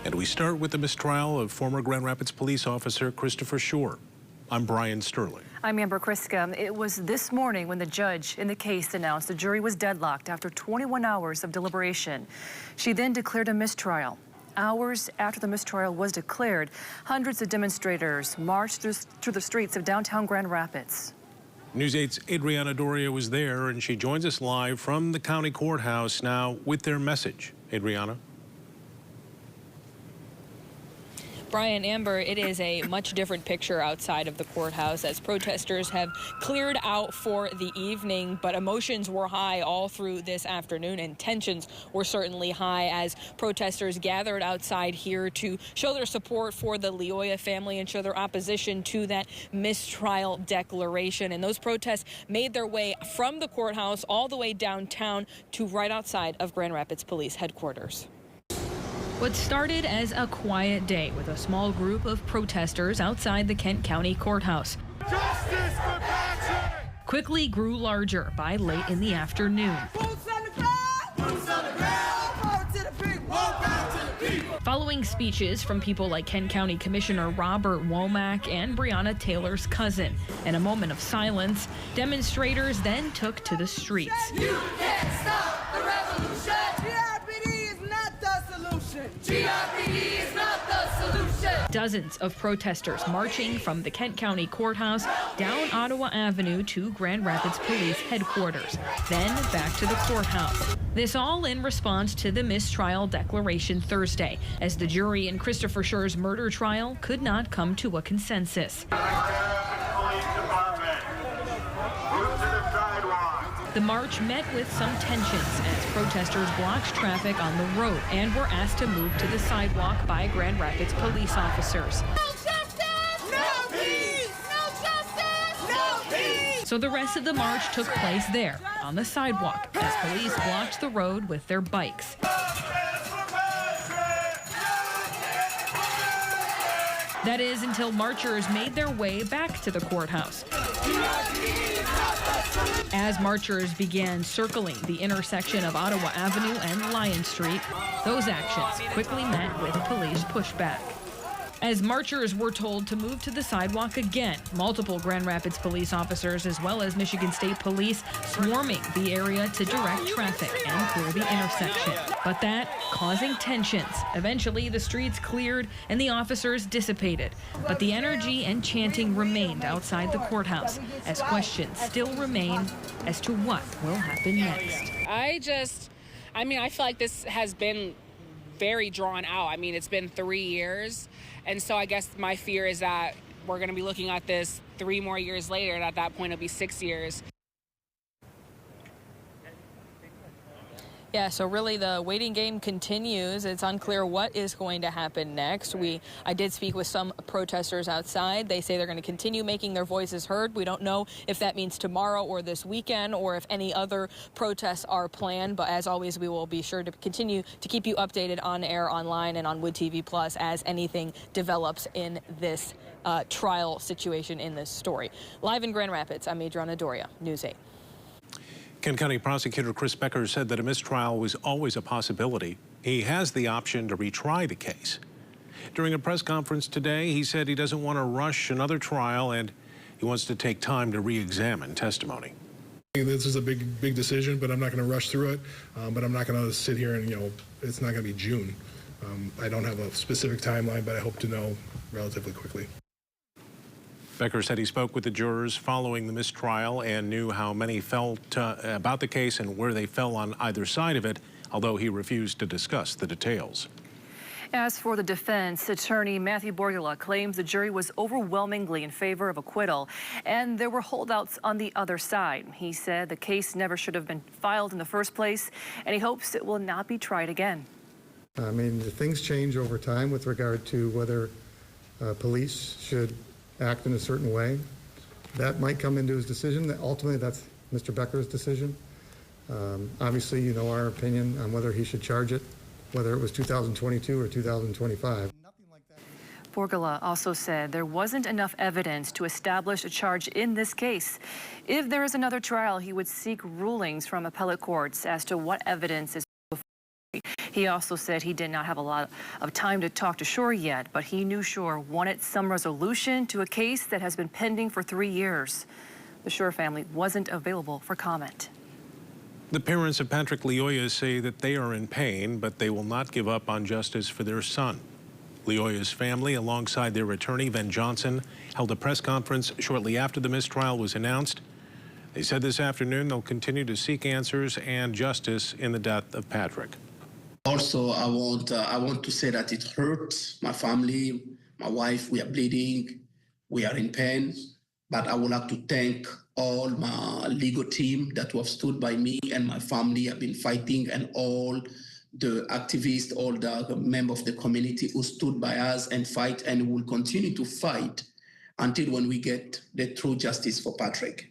And we start with the mistrial of former Grand Rapids police officer Christopher Shore. I'm Brian Sterling. I'm Amber Kriska. It was this morning when the judge in the case announced the jury was deadlocked after 21 hours of deliberation. She then declared a mistrial. Hours after the mistrial was declared, hundreds of demonstrators marched through the streets of downtown Grand Rapids. News 8's Adriana Doria was there, and she joins us live from the county courthouse now with their message. Adriana. Brian, Amber, it is a much different picture outside of the courthouse as protesters have cleared out for the evening, but emotions were high all through this afternoon and tensions were certainly high as protesters gathered outside here to show their support for the Leoya family and show their opposition to that mistrial declaration. And those protests made their way from the courthouse all the way downtown to right outside of Grand Rapids Police headquarters. What started as a quiet day with a small group of protesters outside the Kent County Courthouse Justice for Patrick! quickly grew larger by late in the afternoon. Boots on the ground! Boots on the ground! Power to the people! Power to the people! Following speeches from people like Kent County Commissioner Robert Womack and Breonna Taylor's cousin. In a moment of silence, demonstrators then took to the streets. You can't stop the revolution! GRPD is not the solution! GRPD is not the solution! Dozens of protesters marching from the Kent County Courthouse down Ottawa Avenue to Grand Rapids Police headquarters, then back to the courthouse. This all in response to the mistrial declaration Thursday, as the jury in Christopher Shore's murder trial could not come to a consensus. The march met with some tensions as protesters blocked traffic on the road and were asked to move to the sidewalk by Grand Rapids police officers. No justice! No peace! No justice! No peace! So the rest of the march took place there, on the sidewalk, as police blocked the road with their bikes. That is until marchers made their way back to the courthouse. As marchers began circling the intersection of Ottawa Avenue and Lyon Street, those actions quickly met with police pushback. As marchers were told to move to the sidewalk again, multiple Grand Rapids police officers as well as Michigan State Police swarming the area to direct traffic and clear the intersection. But that causing tensions. Eventually, the streets cleared and the officers dissipated. But the energy and chanting remained outside the courthouse as questions still remain as to what will happen next. I feel like this has been very drawn out. I mean, it's been 3 years. And so I guess my fear is that we're going to be looking at this 3 more years later, and at that point it'll be 6 years. Yeah, so really the waiting game continues. It's unclear what is going to happen next. I did speak with some protesters outside. They say they're going to continue making their voices heard. We don't know if that means tomorrow or this weekend or if any other protests are planned. But as always, we will be sure to continue to keep you updated on air, online, and on Wood TV Plus as anything develops in this trial situation in this story. Live in Grand Rapids, I'm Adriana Doria, News 8. Kent County Prosecutor Chris Becker said that a mistrial was always a possibility. He has the option to retry the case. During a press conference today, he said he doesn't want to rush another trial and he wants to take time to re-examine testimony. This is a big decision, but I'm not going to rush through it. But I'm not going to sit here and, it's not going to be June. I don't have a specific timeline, but I hope to know relatively quickly. Becker said he spoke with the jurors following the mistrial and knew how many felt about the case and where they fell on either side of it, although he refused to discuss the details. As for the defense, attorney Matthew Borgula claims the jury was overwhelmingly in favor of acquittal and there were holdouts on the other side. He said the case never should have been filed in the first place and he hopes it will not be tried again. I mean, things change over time with regard to whether police should act in a certain way. That might come into his decision. Ultimately, that's Mr. Becker's decision. Obviously, you know our opinion on whether he should charge it, whether it was 2022 or 2025. Borgula also said there wasn't enough evidence to establish a charge in this case. If there is another trial, he would seek rulings from appellate courts as to what evidence is before. He also said he did not have a lot of time to talk to Shore yet, but he knew Shore wanted some resolution to a case that has been pending for 3 years. The Shore family wasn't available for comment. The parents of Patrick Lyoya say that they are in pain, but they will not give up on justice for their son. Lyoya's family, alongside their attorney, Ben Johnson, held a press conference shortly after the mistrial was announced. They said this afternoon they'll continue to seek answers and justice in the death of Patrick. Also, I want to say that it hurts my family, my wife. We are bleeding, we are in pain. But I would like to thank all my legal team that have stood by me and my family have been fighting, and all the activists, all the members of the community who stood by us and fight and will continue to fight until when we get the true justice for Patrick.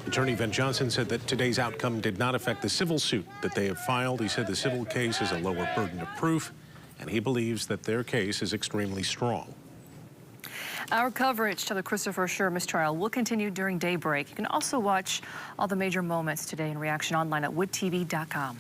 Attorney Ben Johnson said that today's outcome did not affect the civil suit that they have filed. He said the civil case is a lower burden of proof, and he believes that their case is extremely strong. Our coverage to the Christopher Shore mistrial will continue during daybreak. You can also watch all the major moments today in Reaction online at woodtv.com.